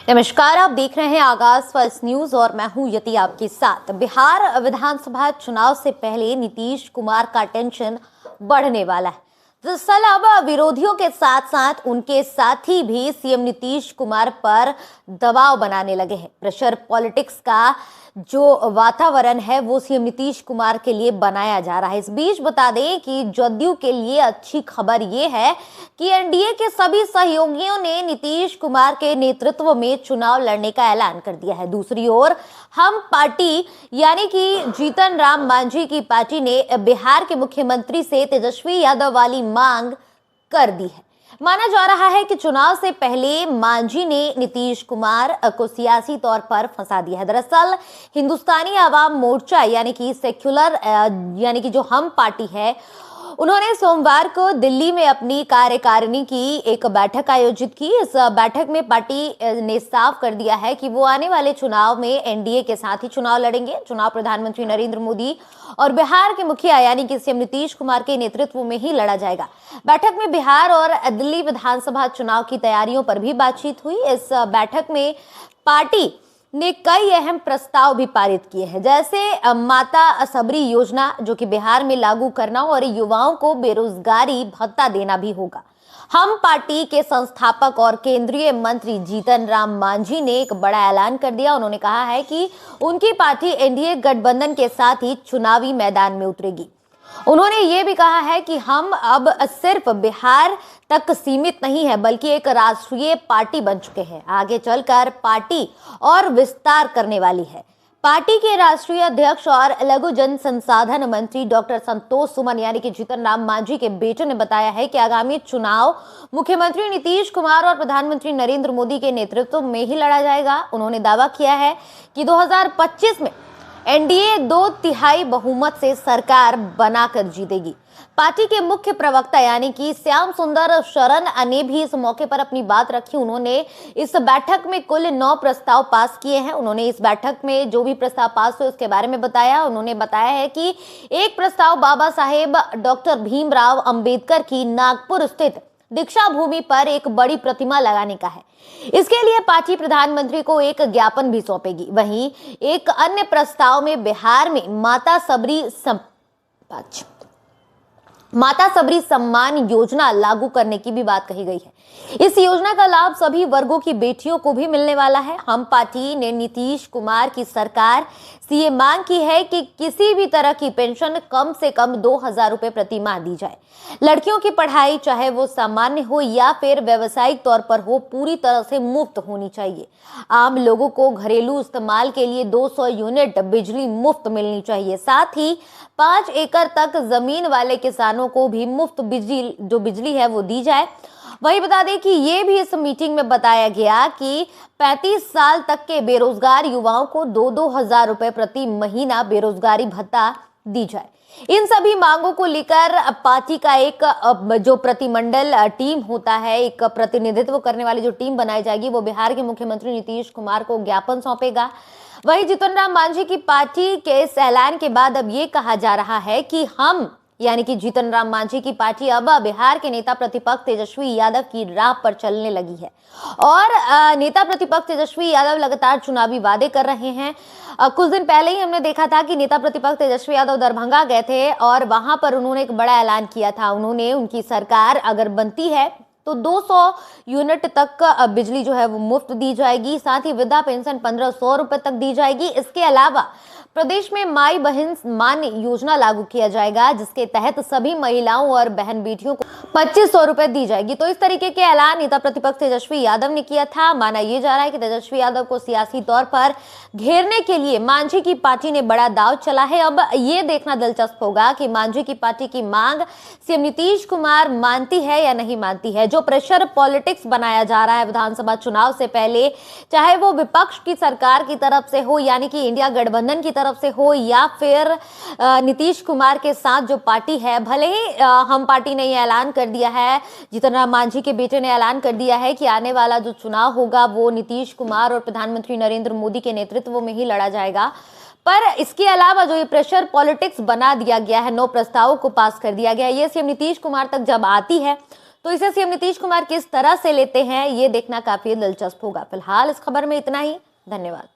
नमस्कार, आप देख रहे हैं आगाज फर्स्ट न्यूज और मैं हूं यति आपके साथ। बिहार विधानसभा चुनाव से पहले नीतीश कुमार का टेंशन बढ़ने वाला है। दरअसल अब विरोधियों के साथ साथ उनके साथी भी सीएम नीतीश कुमार पर दबाव बनाने लगे हैं। प्रेशर पॉलिटिक्स का जो वातावरण है वो सीएम नीतीश कुमार के लिए बनाया जा रहा है। इस बीच बता दें कि जदयू के लिए अच्छी खबर ये है कि एनडीए के सभी सहयोगियों ने नीतीश कुमार के नेतृत्व में चुनाव लड़ने का ऐलान कर दिया है। दूसरी ओर हम पार्टी यानी कि जीतन राम मांझी की पार्टी ने बिहार के मुख्यमंत्री से तेजस्वी यादव वाली मांग कर दी है। माना जा रहा है कि चुनाव से पहले मांझी ने नीतीश कुमार को सियासी तौर पर फंसा दिया है। दरअसल हिंदुस्तानी आवाम मोर्चा यानी कि सेक्युलर यानी कि जो हम पार्टी है, उन्होंने सोमवार को दिल्ली में अपनी कार्यकारिणी की एक बैठक आयोजित की। इस बैठक में पार्टी ने साफ कर दिया है कि वो आने वाले चुनाव में एनडीए के साथ ही चुनाव लड़ेंगे। चुनाव प्रधानमंत्री नरेंद्र मोदी और बिहार के मुखिया यानी कि सीएम नीतीश कुमार के नेतृत्व में ही लड़ा जाएगा। बैठक में बिहार और दिल्ली विधानसभा चुनाव की तैयारियों पर भी बातचीत हुई। इस बैठक में पार्टी ने कई अहम प्रस्ताव भी पारित किए हैं, जैसे माता सबरी योजना जो कि बिहार में लागू करना और युवाओं को बेरोजगारी भत्ता देना भी होगा। हम पार्टी के संस्थापक और केंद्रीय मंत्री जीतन राम मांझी ने एक बड़ा ऐलान कर दिया। उन्होंने कहा है कि उनकी पार्टी एनडीए गठबंधन के साथ ही चुनावी मैदान में उतरेगी। उन्होंने ये भी कहा है कि हम अब सिर्फ बिहार तक सीमित नहीं है बल्कि एक राष्ट्रीय पार्टी बन चुके हैं। आगे चलकर पार्टी और विस्तार करने वाली है। पार्टी के राष्ट्रीय अध्यक्ष और लघु जन संसाधन मंत्री डॉक्टर संतोष सुमन यानी कि जीतन राम मांझी के बेटे ने बताया है कि आगामी चुनाव मुख्यमंत्री नीतीश कुमार और प्रधानमंत्री नरेंद्र मोदी के नेतृत्व में ही लड़ा जाएगा। उन्होंने दावा किया है कि 2025 में एनडीए 2/3 बहुमत से सरकार बनाकर जीतेगी। पार्टी के मुख्य प्रवक्ता यानी कि श्याम सुंदर शरण ने भी इस मौके पर अपनी बात रखी। उन्होंने इस बैठक में कुल 9 प्रस्ताव पास किए हैं। उन्होंने इस बैठक में जो भी प्रस्ताव पास हुए उसके बारे में बताया। उन्होंने बताया है कि एक प्रस्ताव बाबा साहेब डॉक्टर भीमराव अंबेडकर की नागपुर स्थित दीक्षा भूमि पर एक बड़ी प्रतिमा लगाने का है। इसके लिए पार्टी प्रधानमंत्री को एक ज्ञापन भी सौंपेगी। वहीं एक अन्य प्रस्ताव में बिहार में माता सबरी सम्मान योजना लागू करने की भी बात कही गई है। इस योजना का लाभ सभी वर्गों की बेटियों को भी मिलने वाला है। हम पार्टी ने नीतीश कुमार की सरकार से ये मांग की है कि किसी भी तरह की पेंशन कम से कम 2000 रुपए प्रति माह दी जाए। लड़कियों की पढ़ाई चाहे वो सामान्य हो या फिर व्यावसायिक तौर पर हो, पूरी तरह से मुफ्त होनी चाहिए। आम लोगों को घरेलू इस्तेमाल के लिए 200 यूनिट बिजली मुफ्त मिलनी चाहिए। साथ ही 5 एकड़ तक जमीन वाले किसानों को भी मुफ्त बिजली है वो दी जाए। वही बता दें कि ये भी इस मीटिंग में बताया गया कि 35 साल तक के बेरोजगार युवाओं को 2-2 हजार रुपए प्रति महीना बेरोजगारी भत्ता दी जाए। इन सभी मांगों को लेकर पार्टी का एक जो प्रतिमंडल टीम होता है, एक प्रतिनिधित्व करने वाली जो टीम बनाई जाएगी, वो बिहार के मुख्यमंत्री नीतीश कुमार को ज्ञापन सौंपेगा। वहीं जीतन राम मांझी की पार्टी के इस ऐलान के बाद अब ये कहा जा रहा है कि हम यानी कि जीतन राम मांझी की पार्टी अब बिहार के नेता प्रतिपक्ष तेजस्वी यादव की राह पर चलने लगी है। और नेता प्रतिपक्ष तेजस्वी यादव लगातार चुनावी वादे कर रहे हैं। कुछ दिन पहले ही हमने देखा था कि नेता प्रतिपक्ष तेजस्वी यादव दरभंगा गए थे और वहां पर उन्होंने एक बड़ा ऐलान किया था। उन्होंने उनकी सरकार अगर बनती है तो 200 यूनिट तक बिजली जो है वो मुफ्त दी जाएगी। साथ ही वृद्धा पेंशन 1500 रुपए तक दी जाएगी। इसके अलावा प्रदेश में माई बहन मान योजना लागू किया जाएगा, जिसके तहत सभी महिलाओं और बहन बेटियों को 2500 रुपए दी जाएगी। तो इस तरीके के ऐलान नेता प्रतिपक्ष तेजस्वी यादव ने किया था। माना यह जा रहा है कि तेजस्वी यादव को सियासी तौर पर घेरने के लिए मांझी की पार्टी ने बड़ा दांव चला है। अब ये देखना दिलचस्प होगा कि मांझी की पार्टी की मांग सीएम नीतीश कुमार मानती है या नहीं मानती है। जो प्रेशर पॉलिटिक्स बनाया जा रहा है विधानसभा चुनाव से पहले, चाहे वो विपक्ष की सरकार की तरफ से हो यानी कि इंडिया गठबंधन की तरफ से हो या फिर नीतीश कुमार के साथ जो पार्टी है, भले ही हम पार्टी ने ये ऐलान कर दिया है, जीतन राम मांझी के बेटे ने ऐलान कर दिया है कि आने वाला जो चुनाव होगा वो नीतीश कुमार और प्रधानमंत्री नरेंद्र मोदी के नेतृत्व में ही लड़ा जाएगा, पर इसके अलावा जो ये प्रेशर पॉलिटिक्स बना दिया गया है, 9 प्रस्तावों को पास कर दिया गया है, ये सीएम नीतीश कुमार तक जब आती है तो इसे सीएम नीतीश कुमार किस तरह से लेते हैं, ये देखना काफी दिलचस्प होगा। फिलहाल इस खबर में इतना ही। धन्यवाद।